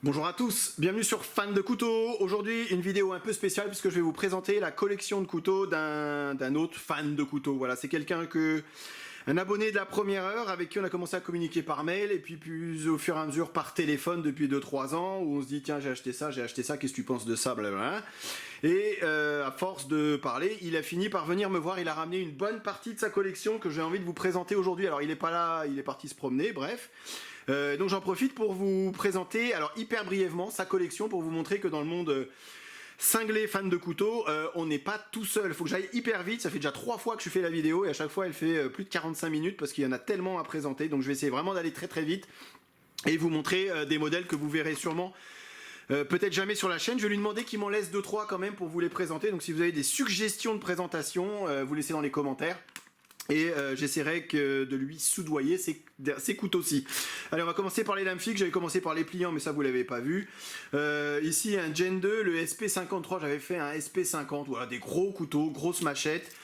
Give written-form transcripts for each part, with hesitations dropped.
Bonjour à tous, bienvenue sur Fan de couteaux. Aujourd'hui une vidéo un peu spéciale puisque je vais vous présenter la collection de couteaux d'un autre fan de couteaux. Voilà, c'est un abonné de la première heure avec qui on a commencé à communiquer par mail et puis au fur et à mesure par téléphone depuis 2-3 ans où on se dit tiens j'ai acheté ça, qu'est-ce que tu penses de ça, blablabla. Et à force de parler, il a fini par venir me voir, il a ramené une bonne partie de sa collection que j'ai envie de vous présenter aujourd'hui. Alors il est pas là, il est parti se promener, bref. Donc j'en profite pour vous présenter, alors hyper brièvement, sa collection pour vous montrer que dans le monde cinglé fan de couteaux, on n'est pas tout seul. Faut que j'aille hyper vite, ça fait déjà 3 fois que je fais la vidéo et à chaque fois elle fait plus de 45 minutes parce qu'il y en a tellement à présenter. Donc je vais essayer vraiment d'aller très très vite et vous montrer des modèles que vous verrez sûrement peut-être jamais sur la chaîne. Je vais lui demander qu'il m'en laisse 2-3 quand même pour vous les présenter. Donc si vous avez des suggestions de présentation, vous laissez dans les commentaires. Et j'essaierai de lui soudoyer ses couteaux-ci. Allez, on va commencer par les lames fixes. J'avais commencé par les pliants, mais ça vous l'avez pas vu. Ici, un Gen 2, le SP53. J'avais fait un SP50. Voilà, des gros couteaux, grosses machettes.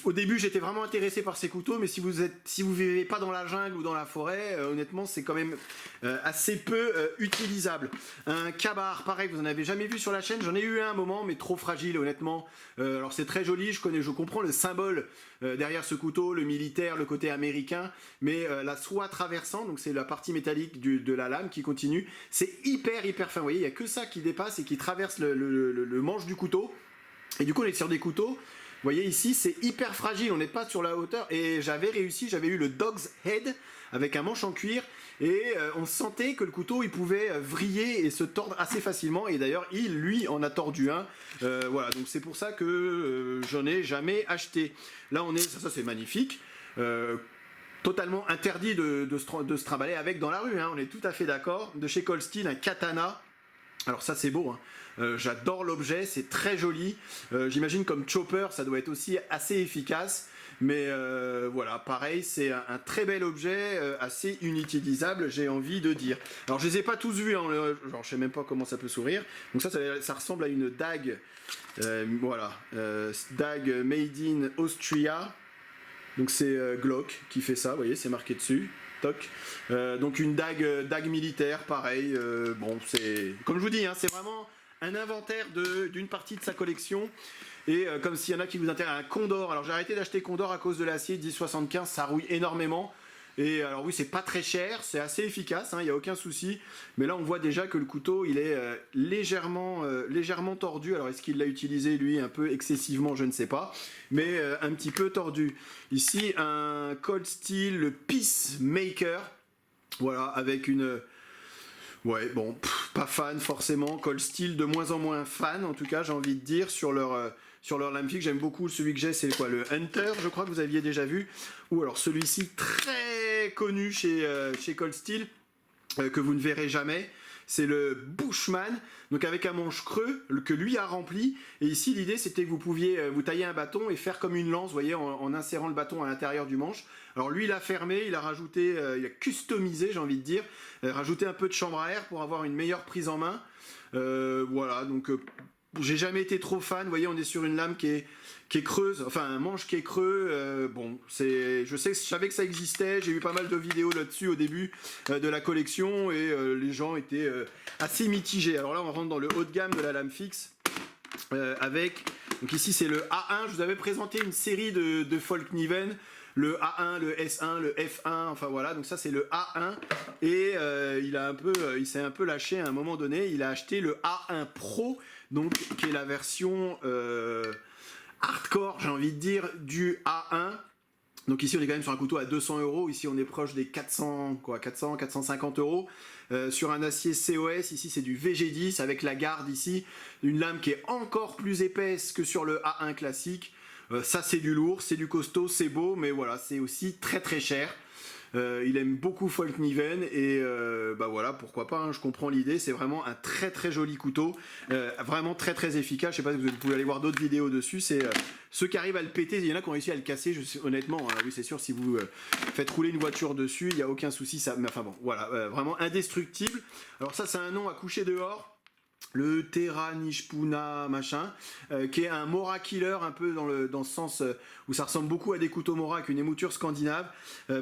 Au début, j'étais vraiment intéressé par ces couteaux, mais si vous vivez pas dans la jungle ou dans la forêt, honnêtement, c'est quand même assez peu utilisable. Un Ka-Bar, pareil, vous en avez jamais vu sur la chaîne. J'en ai eu un moment, mais trop fragile, honnêtement. Alors c'est très joli, je comprends le symbole derrière ce couteau, le militaire, le côté américain, mais la soie traversant, donc c'est la partie métallique de la lame qui continue. C'est hyper fin. Vous voyez, il y a que ça qui dépasse et qui traverse le manche du couteau. Et du coup, on est sur des couteaux. Vous voyez ici, c'est hyper fragile, on n'est pas sur la hauteur. Et j'avais eu le Dog's Head avec un manche en cuir. Et on sentait que le couteau, il pouvait vriller et se tordre assez facilement. Et d'ailleurs, lui, en a tordu un. Voilà, donc c'est pour ça que j'en ai jamais acheté. Là, ça c'est magnifique. Totalement interdit de se trimballer avec dans la rue, hein, on est tout à fait d'accord. De chez Cold Steel, un katana. Alors ça c'est beau, hein. J'adore l'objet, c'est très joli. J'imagine comme chopper ça doit être aussi assez efficace. Mais voilà, pareil, c'est un très bel objet, assez inutilisable, j'ai envie de dire. Alors je les ai pas tous vus, hein, genre je sais même pas comment ça peut s'ouvrir. Donc ça ressemble à une dague, voilà, dague made in Austria. Donc c'est Glock qui fait ça, vous voyez, c'est marqué dessus. Toc. Donc une dague militaire, pareil. Bon, c'est comme je vous dis, hein, c'est vraiment un inventaire d'une partie de sa collection. Et comme s'il y en a qui vous intéressent, un Condor. Alors j'ai arrêté d'acheter Condor à cause de l'acier 1075, ça rouille énormément. Et alors oui, c'est pas très cher, c'est assez efficace, il n'y a aucun souci. Mais là, on voit déjà que le couteau, il est légèrement tordu. Alors est-ce qu'il l'a utilisé, lui, un peu excessivement, je ne sais pas. Mais un petit peu tordu. Ici, un Cold Steel, le Peacemaker. Voilà, avec une... Ouais, bon, pas fan forcément. Cold Steel, de moins en moins fan, en tout cas, j'ai envie de dire, sur leur lame fixe. J'aime beaucoup celui que j'ai, c'est quoi, le Hunter, je crois que vous aviez déjà vu. Ou alors celui-ci, très connu chez Cold Steel, que vous ne verrez jamais. C'est le Bushman, donc avec un manche creux que lui a rempli. Et ici, l'idée, c'était que vous pouviez vous tailler un bâton et faire comme une lance, vous voyez, en insérant le bâton à l'intérieur du manche. Alors lui, il a fermé, il a rajouté, il a customisé, j'ai envie de dire, rajouté un peu de chambre à air pour avoir une meilleure prise en main. Voilà, donc j'ai jamais été trop fan. Vous voyez, on est sur une lame qui est creuse, enfin un manche qui est creux. Bon, je savais que ça existait. J'ai vu pas mal de vidéos là-dessus au début de la collection et les gens étaient assez mitigés. Alors là, on rentre dans le haut de gamme de la lame fixe donc ici c'est le A1. Je vous avais présenté une série de Folkniven. Le A1, le S1, le F1, enfin voilà, donc ça c'est le A1 et il s'est un peu lâché à un moment donné, il a acheté le A1 Pro, donc qui est la version hardcore, j'ai envie de dire, du A1. Donc ici on est quand même sur un couteau à 200 €, ici on est proche des 450 €. Sur un acier COS, ici c'est du VG10 avec la garde ici, une lame qui est encore plus épaisse que sur le A1 classique. Ça c'est du lourd, c'est du costaud, c'est beau, mais voilà, c'est aussi très très cher. Il aime beaucoup Folkniven et bah voilà, pourquoi pas, hein, je comprends l'idée, c'est vraiment un très très joli couteau, vraiment très très efficace. Je sais pas si vous pouvez aller voir d'autres vidéos dessus, c'est ceux qui arrivent à le péter, il y en a qui ont réussi à le casser, honnêtement, oui c'est sûr, si vous faites rouler une voiture dessus, il n'y a aucun souci, mais enfin bon, voilà, vraiment indestructible. Alors ça c'est un nom à coucher dehors. le Terra Nishpuna machin, qui est un Mora Killer un peu dans ce sens où ça ressemble beaucoup à des couteaux Mora avec une émouture scandinave.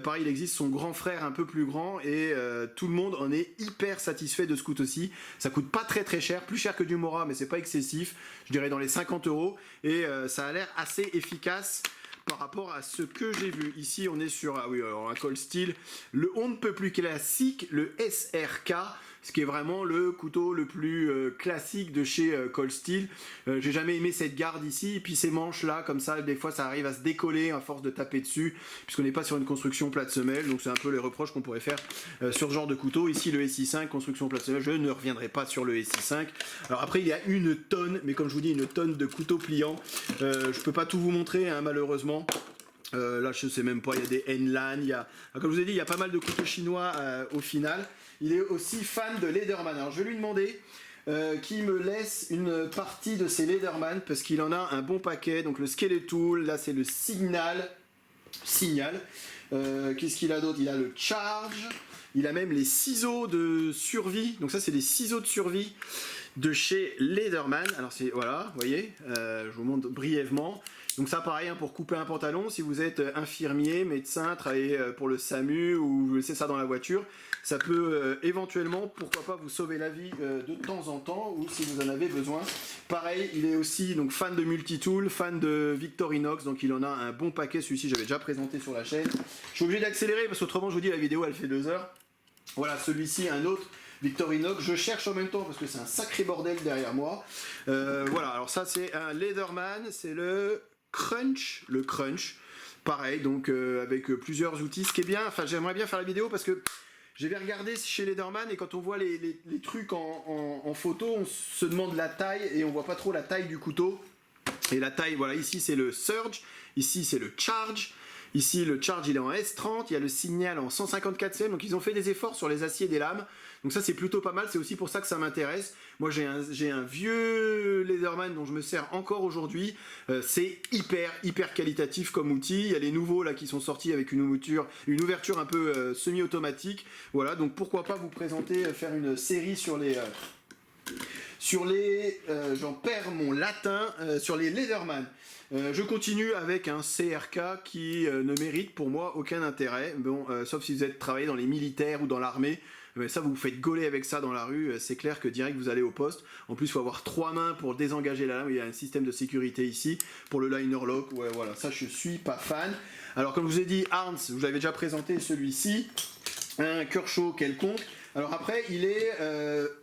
Pareil, il existe son grand frère un peu plus grand et tout le monde en est hyper satisfait de ce couteau-ci. Ça coûte pas très très cher, plus cher que du Mora mais c'est pas excessif, je dirais dans les 50 € et ça a l'air assez efficace par rapport à ce que j'ai vu. Ici on est sur alors un Cold Steel, le on ne peut plus classique, le SRK, ce qui est vraiment le couteau le plus classique de chez Cold Steel. J'ai jamais aimé cette garde ici, et puis ces manches là, comme ça, des fois ça arrive à se décoller à force de taper dessus, puisqu'on n'est pas sur une construction plate semelle, donc c'est un peu les reproches qu'on pourrait faire sur ce genre de couteau. Ici le SI5, construction plate semelle, je ne reviendrai pas sur le SI5. Alors après il y a une tonne, mais comme je vous dis, une tonne de couteaux pliants. Je peux pas tout vous montrer, hein, malheureusement. Là je sais même pas, il y a des Enlan, comme je vous ai dit, il y a pas mal de couteaux chinois au final. Il est aussi fan de Lederman. Alors je vais lui demander qu'il me laisse une partie de ses Lederman parce qu'il en a un bon paquet. Donc le Skeletal, là c'est le Signal. Qu'est-ce qu'il a d'autre? Il a le Charge. Il a même les ciseaux de survie. Donc ça c'est des ciseaux de survie de chez Lederman. Alors c'est, voilà, vous voyez, je vous montre brièvement. Donc ça pareil, hein, pour couper un pantalon, si vous êtes infirmier, médecin, travaillez pour le SAMU ou vous laissez ça dans la voiture, ça peut éventuellement, pourquoi pas, vous sauver la vie de temps en temps ou si vous en avez besoin. Pareil, il est aussi donc fan de multitool, fan de Victorinox, donc il en a un bon paquet. Celui-ci j'avais déjà présenté sur la chaîne. Je suis obligé d'accélérer parce qu'autrement je vous dis la vidéo elle fait 2 heures. Voilà, celui-ci, un autre Victorinox, je cherche en même temps parce que c'est un sacré bordel derrière moi. Voilà, alors ça c'est un Lederman, c'est le Crunch, pareil, donc avec plusieurs outils. Ce qui est bien, enfin j'aimerais bien faire la vidéo parce que j'avais regardé chez Lederman et quand on voit les trucs en photo, on se demande la taille et on voit pas trop la taille du couteau. Et la taille, voilà, ici c'est le Surge, ici c'est le Charge. Ici, le Charge, il est en S30, il y a le Signal en 154 cm, donc ils ont fait des efforts sur les aciers des lames. Donc ça, c'est plutôt pas mal, c'est aussi pour ça que ça m'intéresse. Moi, j'ai un vieux Lederman dont je me sers encore aujourd'hui. C'est hyper qualitatif comme outil. Il y a les nouveaux là qui sont sortis avec une ouverture un peu semi-automatique. Voilà, donc pourquoi pas vous présenter, faire une série sur les... j'en perds mon latin, sur les Lederman. Je continue avec un CRK qui ne mérite pour moi aucun intérêt, bon, sauf si vous êtes travaillé dans les militaires ou dans l'armée. Ça vous faites gauler avec ça dans la rue, c'est clair que direct vous allez au poste. En plus il faut avoir 3 mains pour désengager la lame, il y a un système de sécurité ici pour le liner lock, ouais voilà, ça je suis pas fan. Alors comme je vous ai dit, Arns, je vous l'avais déjà présenté celui-ci, un Kershaw quelconque. Alors après, il est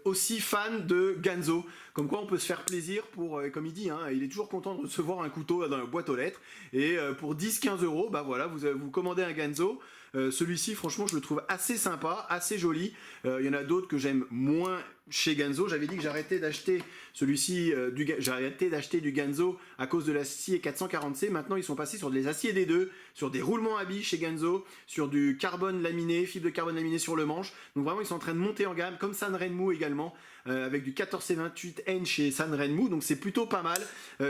aussi fan de Ganzo, comme quoi on peut se faire plaisir pour, comme il dit, hein, il est toujours content de recevoir un couteau dans la boîte aux lettres, et pour 10-15 €, bah voilà, vous commandez un Ganzo. Celui-ci, franchement, je le trouve assez sympa, assez joli. Il y en a d'autres que j'aime moins chez Ganzo. J'avais dit que j'arrêtais d'acheter celui-ci, j'arrêtais d'acheter du Ganzo à cause de l'acier 440C. Maintenant, ils sont passés sur des aciers D2, sur des roulements à billes chez Ganzo, sur du carbone laminé, fibre de carbone laminé sur le manche. Donc vraiment, ils sont en train de monter en gamme, comme Sanrenmu également, avec du 14C28N chez Sanrenmu. Donc c'est plutôt pas mal.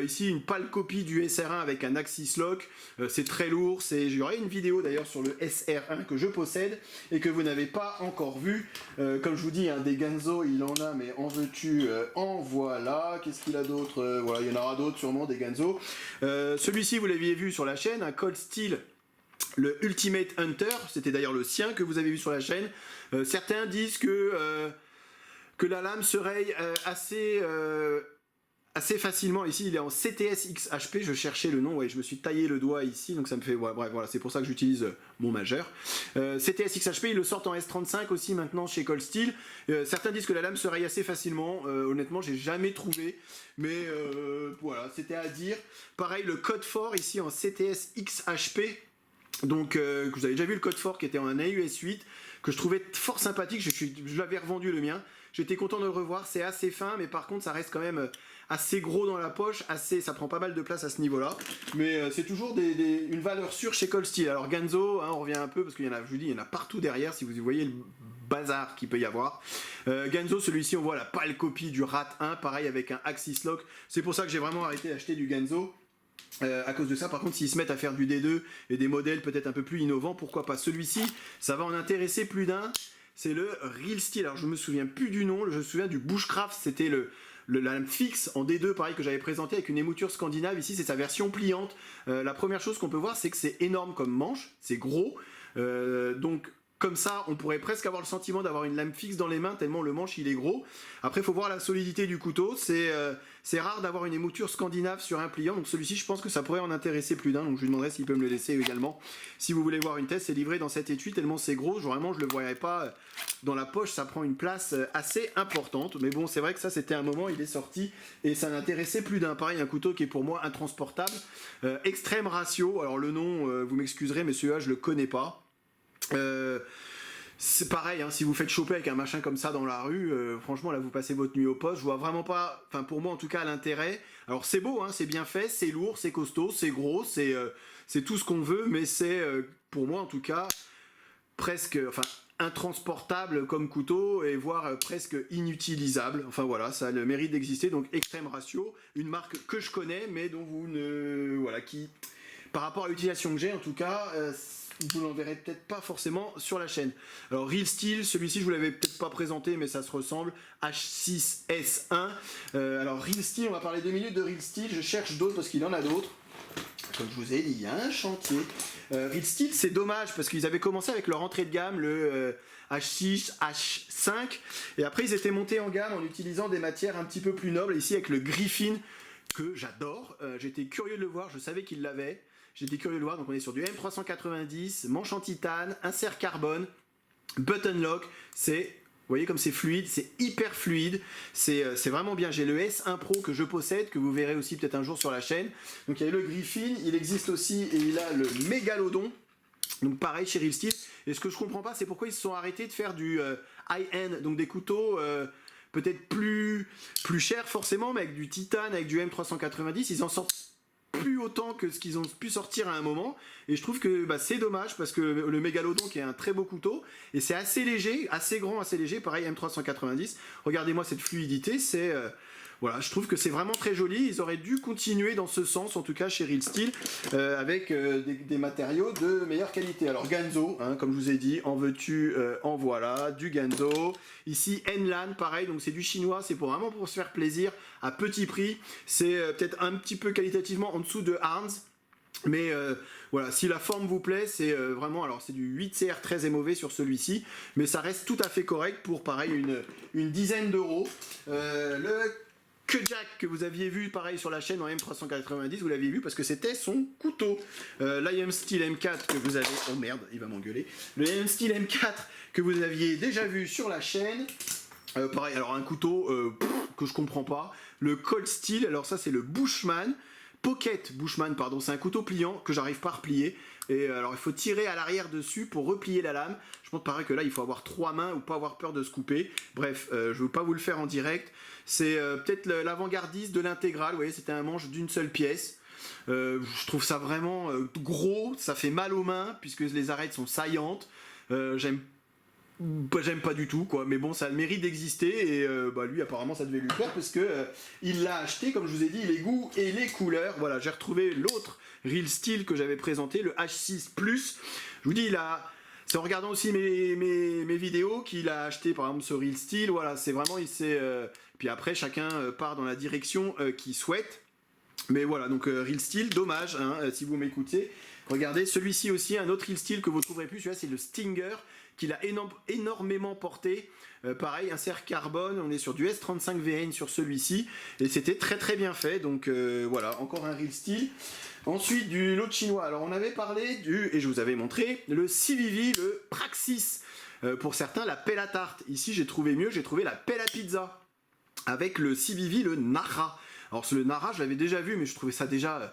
Ici, une pâle copie du SR1 avec un Axis Lock. C'est très lourd. J'aurai une vidéo d'ailleurs sur le SR1 que je possède et que vous n'avez pas encore vu. Comme je vous dis, hein, des Ganzo, il en a, mais en veux-tu, en voilà. Qu'est-ce qu'il a d'autre? Voilà, il y en aura d'autres sûrement, des Ganzo. Celui-ci, vous l'aviez vu sur la chaîne, un Cold Steel, le Ultimate Hunter. C'était d'ailleurs le sien que vous avez vu sur la chaîne. Certains disent que la lame se raye assez facilement. Ici, il est en CTS XHP, je cherchais le nom, ouais, je me suis taillé le doigt ici, donc ça me fait... Ouais, bref, voilà, c'est pour ça que j'utilise mon majeur. CTS XHP, ils le sortent en S35 aussi maintenant chez Cold Steel. Certains disent que la lame se raye assez facilement. Honnêtement, j'ai jamais trouvé, mais voilà, c'était à dire. Pareil, le Code Fort ici en CTS XHP. Donc, vous avez déjà vu le Code Fort qui était en AUS 8, que je trouvais fort sympathique. Je l'avais revendu le mien. J'étais content de le revoir. C'est assez fin, mais par contre, ça reste quand même assez gros dans la poche. Ça prend pas mal de place à ce niveau-là. Mais c'est toujours une valeur sûre chez Cold Steel. Alors Ganzo, hein, on revient un peu parce qu'il y en a, je vous dis, il y en a partout derrière. Si vous voyez le bazar qu'il peut y avoir. Ganzo, celui-ci, on voit la pâle copie du Rat 1, pareil avec un Axis Lock. C'est pour ça que j'ai vraiment arrêté d'acheter du Ganzo. À cause de ça, par contre, s'ils se mettent à faire du D2 et des modèles peut-être un peu plus innovants, pourquoi pas. Celui-ci, ça va en intéresser plus d'un. c'est le Real Steel. Alors je me souviens plus du nom, je me souviens du Bushcraft, c'était la lame fixe en D2 pareil que j'avais présenté avec une émouture scandinave. Ici c'est sa version pliante. La première chose qu'on peut voir c'est que c'est énorme comme manche, c'est gros. Donc comme ça, on pourrait presque avoir le sentiment d'avoir une lame fixe dans les mains tellement le manche il est gros. Après, il faut voir la solidité du couteau. C'est rare d'avoir une émouture scandinave sur un pliant. Donc celui-ci, je pense que ça pourrait en intéresser plus d'un. Donc je lui demanderai s'il peut me le laisser également. Si vous voulez voir une test, c'est livré dans cet étui tellement c'est gros. Vraiment, je le voyais pas dans la poche. Ça prend une place assez importante. Mais bon, c'est vrai que ça, c'était un moment, il est sorti et ça n'intéressait plus d'un. Pareil, un couteau qui est pour moi intransportable. Extrême ratio. Alors le nom, vous m'excuserez, mais celui-là, je le connais pas. C'est pareil, hein, si vous faites choper avec un machin comme ça dans la rue, franchement là vous passez votre nuit au poste, je vois vraiment pas, enfin pour moi en tout cas l'intérêt. Alors c'est beau, hein, c'est bien fait, c'est lourd, c'est costaud, c'est gros, c'est tout ce qu'on veut, mais c'est pour moi en tout cas presque, enfin intransportable comme couteau et voire presque inutilisable. Enfin voilà, ça a le mérite d'exister. Donc Extreme Ratio, une marque que je connais mais dont vous ne, voilà, qui par rapport à l'utilisation que j'ai en tout cas. Vous l'en verrez peut-être pas forcément sur la chaîne. Alors Real Steel, celui-ci je vous l'avais peut-être pas présenté mais ça se ressemble, H6S1. Alors Real Steel, on va parler 2 minutes de Real Steel, je cherche d'autres parce qu'il y en a d'autres. Comme je vous ai dit, il y a un chantier. Real Steel, c'est dommage parce qu'ils avaient commencé avec leur entrée de gamme, le H6, H5, et après ils étaient montés en gamme en utilisant des matières un petit peu plus nobles, ici avec le Griffin que j'adore. J'étais curieux de le voir, je savais qu'il l'avait. J'étais curieux de voir, donc on est sur du M390, manche en titane, insert carbone, button lock, c'est, vous voyez comme c'est fluide, c'est hyper fluide, c'est vraiment bien. J'ai le S1 Pro que je possède, que vous verrez aussi peut-être un jour sur la chaîne. Donc il y a le Griffin, il existe aussi, et il a le Mégalodon, donc pareil chez Real Steel. Et ce que je comprends pas, c'est pourquoi ils se sont arrêtés de faire du high-end, donc des couteaux peut-être plus chers forcément, mais avec du titane, avec du M390, ils en sortent plus autant que ce qu'ils ont pu sortir à un moment, et je trouve que c'est dommage parce que le Mégalodon qui est un très beau couteau et c'est assez léger, assez grand, assez léger, pareil M390, regardez-moi cette fluidité, c'est voilà, je trouve que c'est vraiment très joli. Ils auraient dû continuer dans ce sens, en tout cas chez Real Steel, avec des matériaux de meilleure qualité. Alors Ganzo, hein, comme je vous ai dit, en veux-tu, en voilà, du Ganzo. Ici Enlan, pareil, donc c'est du chinois, c'est vraiment pour se faire plaisir à petit prix. C'est peut-être un petit peu qualitativement en dessous de Arns. Mais voilà, si la forme vous plaît, c'est vraiment, alors c'est du 8CR très MOV sur celui-ci, mais ça reste tout à fait correct pour pareil une dizaine d'euros. Le Kojak que vous aviez vu pareil sur la chaîne en M390, vous l'aviez vu parce que c'était son couteau. L'IM Steel M4 que vous avez, oh merde, il va m'engueuler. Le IM Steel M4 que vous aviez déjà vu sur la chaîne. Pareil, alors un couteau que je comprends pas. Le Cold Steel, alors ça c'est le Bushman. Pocket Bushman, pardon, c'est un couteau pliant que j'arrive pas à replier. Et alors il faut tirer à l'arrière dessus pour replier la lame. Je pense pareil que là il faut avoir 3 mains ou pas avoir peur de se couper. Bref, je ne vais pas vous le faire en direct. C'est peut-être l'avant-gardiste de l'intégrale. Vous voyez, c'était un manche d'une seule pièce. Je trouve ça vraiment gros, ça fait mal aux mains puisque les arêtes sont saillantes. J'aime pas du tout quoi, mais bon ça a le mérite d'exister et lui apparemment ça devait lui plaire parce que il l'a acheté, comme je vous ai dit, les goûts et les couleurs. Voilà, j'ai retrouvé l'autre Real Steel que j'avais présenté, le H6 Plus. Je vous dis, c'est en regardant aussi mes vidéos qu'il a acheté par exemple ce Real Steel. Voilà, c'est vraiment, puis après chacun part dans la direction qu'il souhaite. Mais voilà, donc Real Steel, dommage hein, si vous m'écoutez. Regardez, celui-ci aussi, un autre Real Steel que vous ne trouverez plus, celui-là c'est le Stinger, qu'il a énormément porté. Pareil, insert carbone, on est sur du S35 VN sur celui-ci, et c'était très très bien fait, donc voilà, encore un Real Steel. Ensuite, l'autre chinois, alors on avait parlé et je vous avais montré, le CVV, le Praxis, pour certains la pelle à tarte. Ici j'ai trouvé mieux, j'ai trouvé la pelle à pizza, avec le CVV, le Nara. Alors le Nara, je l'avais déjà vu, mais je trouvais ça déjà...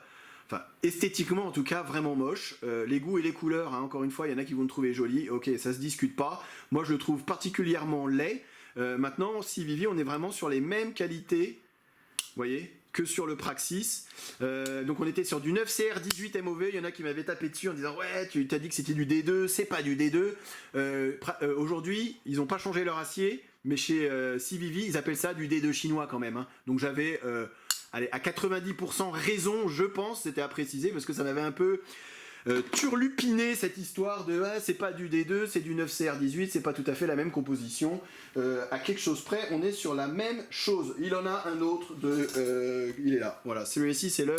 esthétiquement en tout cas vraiment moche. Les goûts et les couleurs, hein, encore une fois, il y en a qui vont le trouver joli, ok, ça se discute pas. Moi je le trouve particulièrement laid. Maintenant, CVV, on est vraiment sur les mêmes qualités, vous voyez, que sur le Praxis. Donc on était sur du 9CR 18 MOV, il y en a qui m'avaient tapé dessus en disant ouais, tu t'as dit que c'était du D2, c'est pas du D2. Aujourd'hui, ils n'ont pas changé leur acier, mais chez CVV, ils appellent ça du D2 chinois quand même. Hein. Donc j'avais... allez, à 90% raison, je pense, c'était à préciser, parce que ça m'avait un peu turlupiner cette histoire de ah, c'est pas du D2, c'est du 9CR18, c'est pas tout à fait la même composition. À quelque chose près, on est sur la même chose. Il en a un autre il est là. Voilà, celui-ci c'est le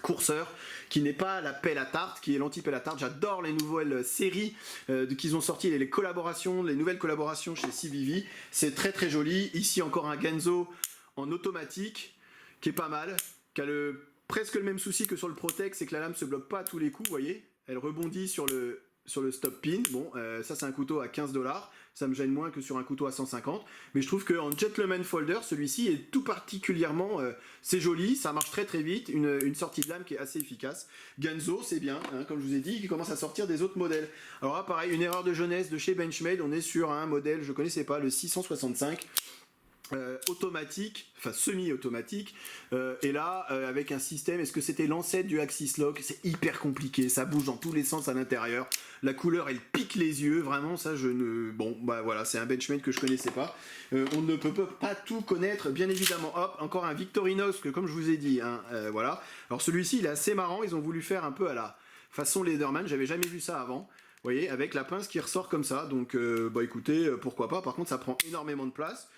courseur qui n'est pas la pelle à tarte, qui est l'anti-pelle à tarte. J'adore les nouvelles séries qu'ils ont sorties, les collaborations, les nouvelles collaborations chez CVV. C'est très très joli. Ici encore un Ganzo en automatique qui est pas mal, qui a presque le même souci que sur le Protec, c'est que la lame se bloque pas à tous les coups, vous voyez. Elle rebondit sur le stop pin. Bon, ça c'est un couteau à 15$. Ça me gêne moins que sur un couteau à 150. Mais je trouve qu'en Gentleman Folder, celui-ci est tout particulièrement... c'est joli, ça marche très très vite. Une sortie de lame qui est assez efficace. Ganzo, c'est bien, hein, comme je vous ai dit, qui commence à sortir des autres modèles. Alors là, pareil, une erreur de jeunesse de chez Benchmade. On est sur un modèle, je connaissais pas, le 665. Automatique, enfin semi-automatique, et là avec un système, est-ce que c'était l'ancêtre du Axis Lock? C'est hyper compliqué, ça bouge dans tous les sens à l'intérieur, la couleur elle pique les yeux, vraiment ça je ne... Bon bah voilà, c'est un Benchmade que je connaissais pas, on ne peut pas tout connaître bien évidemment. Hop, encore un Victorinox que comme je vous ai dit, hein, voilà. Alors celui-ci il est assez marrant, ils ont voulu faire un peu à la façon Leatherman, j'avais jamais vu ça avant. Vous voyez, avec la pince qui ressort comme ça, donc bah écoutez, pourquoi pas, par contre ça prend énormément de place.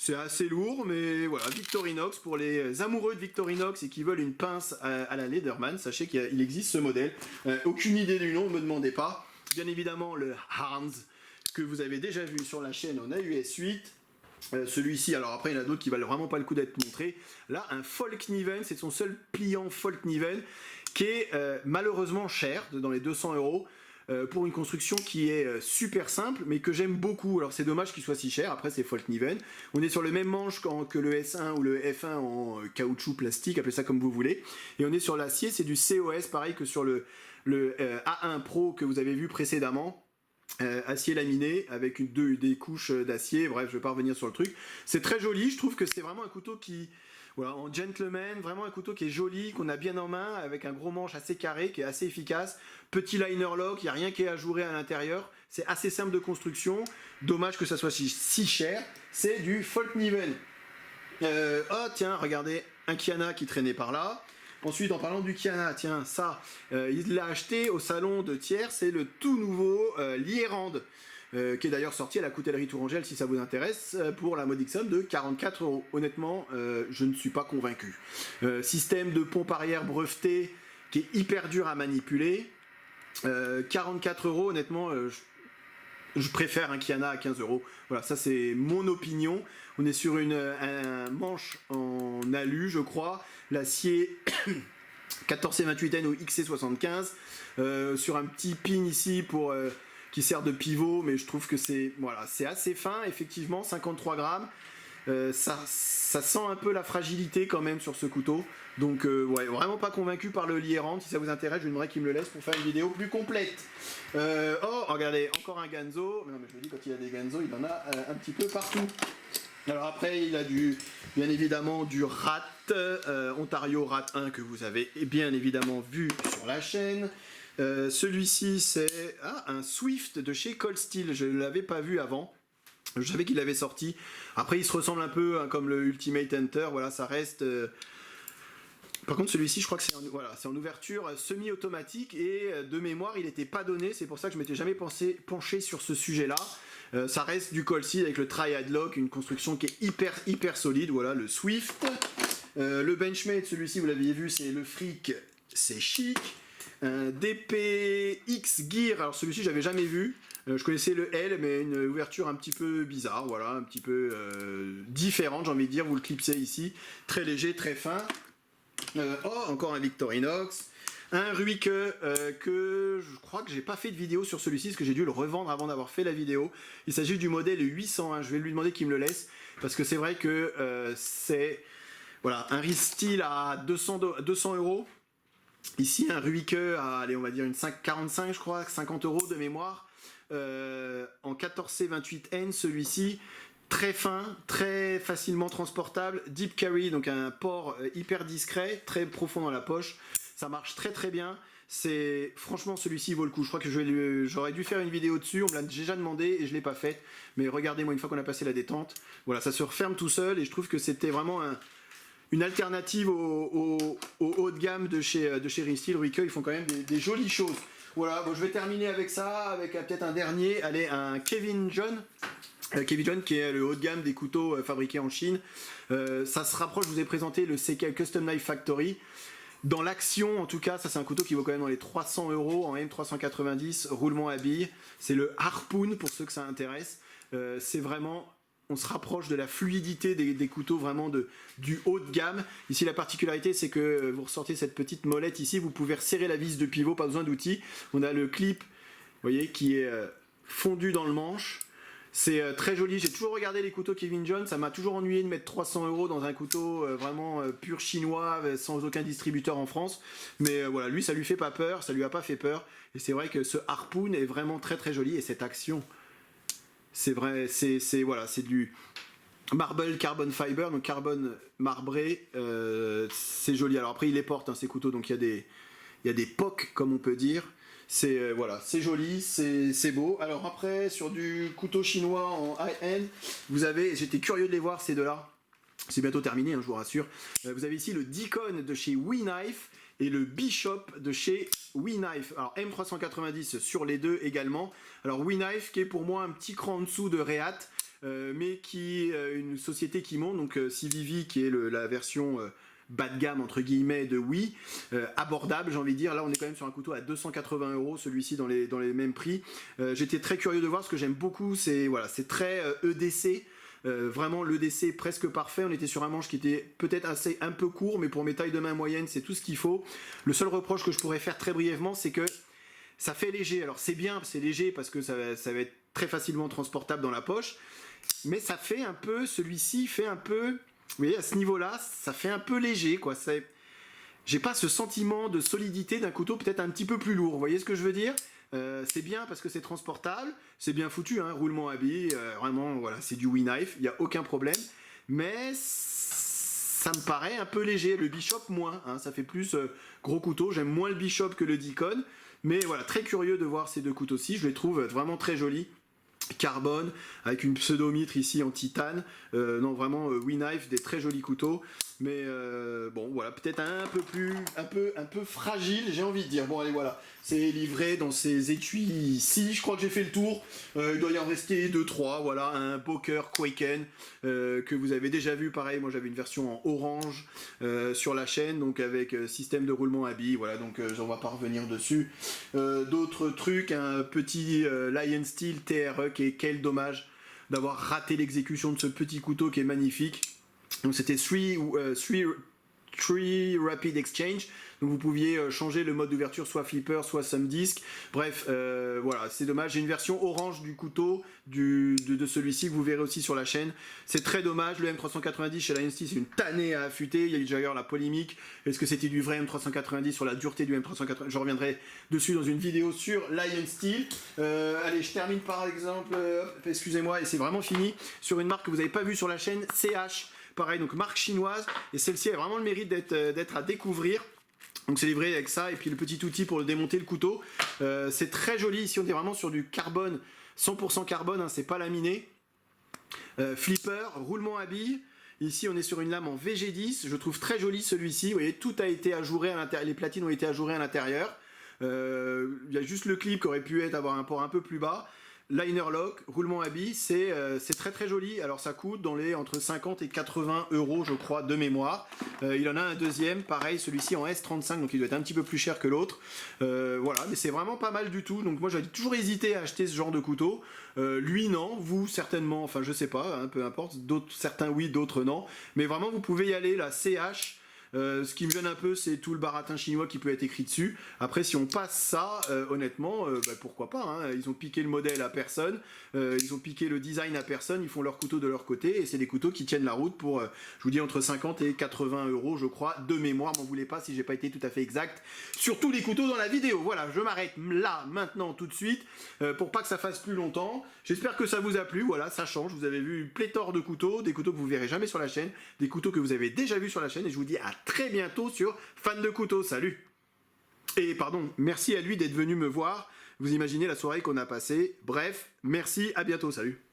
C'est assez lourd, mais voilà, Victorinox, pour les amoureux de Victorinox et qui veulent une pince à la Leatherman, sachez qu'il existe ce modèle. Aucune idée du nom, ne me demandez pas. Bien évidemment, le Hans, que vous avez déjà vu sur la chaîne en AUS 8. Celui-ci, alors après il y en a d'autres qui valent vraiment pas le coup d'être montrés. Là, un Folkniven, c'est son seul pliant Folkniven, qui est malheureusement cher, dans les 200€. Pour une construction qui est super simple mais que j'aime beaucoup. Alors c'est dommage qu'il soit si cher, après c'est Folkniven. On est sur le même manche que le S1 ou le F1 en caoutchouc plastique, appelez ça comme vous voulez. Et on est sur l'acier, c'est du COS, pareil que sur le A1 Pro que vous avez vu précédemment. Acier laminé avec des couches d'acier, bref je vais pas revenir sur le truc. C'est très joli, je trouve que c'est vraiment un couteau qui... Voilà, en gentleman, vraiment un couteau qui est joli, qu'on a bien en main, avec un gros manche assez carré, qui est assez efficace. Petit liner lock, il n'y a rien qui est ajouré à l'intérieur. C'est assez simple de construction. Dommage que ça soit si cher. C'est du Folkniven. Oh tiens, regardez, un Kiana qui traînait par là. Ensuite, en parlant du Kiana, tiens, ça, il l'a acheté au salon de Thiers. C'est le tout nouveau Lierand. Qui est d'ailleurs sorti à la coutellerie Tourangelle si ça vous intéresse, pour la modique somme de 44€. Honnêtement, je ne suis pas convaincu. Système de pompe arrière breveté qui est hyper dur à manipuler. 44€, honnêtement, je préfère un Kiana à 15€. Voilà, ça c'est mon opinion. On est sur un manche en alu, je crois. L'acier 14C28N ou XC75. Sur un petit pin ici pour... qui sert de pivot, mais je trouve que c'est voilà, c'est assez fin, effectivement, 53 grammes. Ça sent un peu la fragilité quand même sur ce couteau. Donc ouais, vraiment pas convaincu par le Lierand. Si ça vous intéresse, je voudrais qu'il me le laisse pour faire une vidéo plus complète. Oh, regardez, encore un Ganzo. Non, mais je me dis, quand il a des Ganzo, il en a un petit peu partout. Alors après, il a bien évidemment du Rat, Ontario Rat 1 que vous avez bien évidemment vu sur la chaîne. Celui-ci c'est un Swift de chez Cold Steel, je ne l'avais pas vu avant, je savais qu'il avait sorti. Après il se ressemble un peu hein, comme le Ultimate Hunter, voilà ça reste... Par contre celui-ci je crois que c'est en ouverture semi-automatique et de mémoire il n'était pas donné, c'est pour ça que je m'étais jamais penché sur ce sujet là. Ça reste du Cold Steel avec le Triad Lock, une construction qui est hyper solide, voilà le Swift. Le Benchmade, celui-ci vous l'aviez vu, c'est le Freak, c'est chic. Un DPX Gear, alors celui-ci j'avais jamais vu, je connaissais le L mais une ouverture un petit peu bizarre, voilà, un petit peu différente j'ai envie de dire, vous le clipsez ici, très léger, très fin. Oh, encore un Victorinox, un Ruike que je crois que j'ai pas fait de vidéo sur celui-ci parce que j'ai dû le revendre avant d'avoir fait la vidéo. Il s'agit du modèle 801, je vais lui demander qu'il me le laisse parce que c'est vrai que c'est voilà, un Ristyle à 200€. Ici un Ruike à, allez, on va dire une 45 je crois, 50€ de mémoire, en 14C28N celui-ci, très fin, très facilement transportable, deep carry, donc un port hyper discret, très profond dans la poche, ça marche très bien. C'est franchement celui-ci vaut le coup, je crois que j'aurais dû faire une vidéo dessus, on me l'a déjà demandé et je l'ai pas faite, mais regardez-moi une fois qu'on a passé la détente, voilà ça se referme tout seul et je trouve que c'était vraiment une alternative au haut de gamme de chez Restyle. Ricoh, ils font quand même des jolies choses. Voilà, bon, je vais terminer avec ça, avec peut-être un dernier. Allez, un Kevin John. Kevin John qui est le haut de gamme des couteaux fabriqués en Chine. Ça se rapproche, je vous ai présenté le CK Custom Knife Factory. Dans l'action, en tout cas, ça c'est un couteau qui vaut quand même dans les 300 € en M390, roulement à billes. C'est le Harpoon pour ceux que ça intéresse. C'est vraiment, on se rapproche de la fluidité des couteaux vraiment du haut de gamme. Ici la particularité c'est que vous ressortez cette petite molette ici, vous pouvez resserrer la vis de pivot, pas besoin d'outils. On a le clip, vous voyez, qui est fondu dans le manche. C'est très joli, j'ai toujours regardé les couteaux Kevin John, ça m'a toujours ennuyé de mettre 300 € dans un couteau vraiment pur chinois, sans aucun distributeur en France. Mais voilà, lui ça lui fait pas peur, ça lui a pas fait peur. Et c'est vrai que ce Harpoon est vraiment très très joli et cette action, c'est vrai, voilà, c'est du marble carbon fiber, donc carbone marbré, c'est joli. Alors après il les porte hein, ces couteaux, donc il y a des pocs comme on peut dire. C'est voilà, c'est joli, c'est beau. Alors après, sur du couteau chinois en high-end, vous avez, j'étais curieux de les voir ces deux-là. C'est bientôt terminé, hein, je vous rassure. Vous avez ici le Deacon de chez WeKnife et le Bishop de chez WeKnife. Alors M390 sur les deux également. Alors WeKnife qui est pour moi un petit cran en dessous de Rehat, mais qui est une société qui monte, donc CVV qui est la version bas de gamme entre guillemets de Wii, abordable j'ai envie de dire. Là on est quand même sur un couteau à 280 €, celui-ci dans les mêmes prix. J'étais très curieux de voir, ce que j'aime beaucoup c'est voilà, c'est très EDC, vraiment l'EDC presque parfait. On était sur un manche qui était peut-être un peu court, mais pour mes tailles de main moyennes c'est tout ce qu'il faut. Le seul reproche que je pourrais faire très brièvement, c'est que ça fait léger. Alors c'est bien, c'est léger parce que ça va être très facilement transportable dans la poche, mais ça fait un peu, celui-ci fait un peu, vous voyez, à ce niveau-là, ça fait un peu léger, quoi. J'ai pas ce sentiment de solidité d'un couteau peut-être un petit peu plus lourd. Vous voyez ce que je veux dire? C'est bien parce que c'est transportable, c'est bien foutu, hein, roulement à billes, vraiment, voilà, c'est du WeKnife, il n'y a aucun problème. Mais ça me paraît un peu léger. Le Bishop, moins, hein, ça fait plus gros couteau. J'aime moins le Bishop que le Deacon. Mais voilà, très curieux de voir ces deux couteaux-ci. Je les trouve vraiment très jolis. Carbone avec une pseudomitre ici en titane, non vraiment WeKnife, des très jolis couteaux, mais bon voilà, peut-être un peu fragile, j'ai envie de dire. Bon allez, voilà, c'est livré dans ces étuis ici. Je crois que j'ai fait le tour. Il doit y en rester 2-3. Voilà, un Boker Quaken que vous avez déjà vu. Pareil, moi j'avais une version en orange sur la chaîne, donc avec système de roulement à billes. Voilà, donc j'en vais pas revenir dessus. D'autres trucs, un petit Lion Steel TRE, quel dommage d'avoir raté l'exécution de ce petit couteau qui est magnifique. Donc c'était 3 Rapid Exchange, donc vous pouviez changer le mode d'ouverture, soit flipper, soit some disc. Bref, voilà, c'est dommage. J'ai une version orange du couteau de celui-ci que vous verrez aussi sur la chaîne. C'est très dommage. Le M390 chez Lion Steel, c'est une tannée à affûter. Il y a eu d'ailleurs la polémique. Est-ce que c'était du vrai M390, sur la dureté du M390? Je reviendrai dessus dans une vidéo sur Lion Steel. Allez, je termine par exemple, excusez-moi, et c'est vraiment fini, sur une marque que vous n'avez pas vue sur la chaîne, CH. Pareil, donc marque chinoise, et celle-ci a vraiment le mérite d'être à découvrir. Donc c'est livré avec ça, et puis le petit outil pour démonter le couteau. C'est très joli, ici on est vraiment sur du carbone, 100% carbone, hein, c'est pas laminé. Flipper, roulement à billes. Ici on est sur une lame en VG10, je trouve très joli celui-ci. Vous voyez, tout a été ajouré à l'intérieur, les platines ont été ajourées à l'intérieur. Il y a juste le clip qui aurait pu avoir un port un peu plus bas. Liner lock, roulement à billes, c'est très très joli. Alors ça coûte entre 50 et 80 € je crois de mémoire. Il en a un deuxième, pareil, celui-ci en S35, donc il doit être un petit peu plus cher que l'autre. Voilà, mais c'est vraiment pas mal du tout. Donc moi j'avais toujours hésité à acheter ce genre de couteau. Lui non, vous certainement, enfin je sais pas, hein, peu importe. Certains oui, d'autres non. Mais vraiment vous pouvez y aller, la CH. Ce qui me gêne un peu, c'est tout le baratin chinois qui peut être écrit dessus. Après, si on passe ça, honnêtement, pourquoi pas, hein. Ils ont piqué le modèle à personne, ils ont piqué le design à personne, ils font leurs couteaux de leur côté, et c'est des couteaux qui tiennent la route pour, je vous dis, entre 50 et 80 € je crois, de mémoire. M'en voulez pas si j'ai pas été tout à fait exact sur tous les couteaux dans la vidéo. Voilà, je m'arrête là, maintenant, tout de suite, pour pas que ça fasse plus longtemps. J'espère que ça vous a plu. Voilà, ça change. Vous avez vu pléthore de couteaux, des couteaux que vous verrez jamais sur la chaîne, des couteaux que vous avez déjà vus sur la chaîne, et je vous dis à très bientôt sur Fan de Couteaux. Salut! Et pardon, merci à lui d'être venu me voir. Vous imaginez la soirée qu'on a passée. Bref, merci, à bientôt, salut!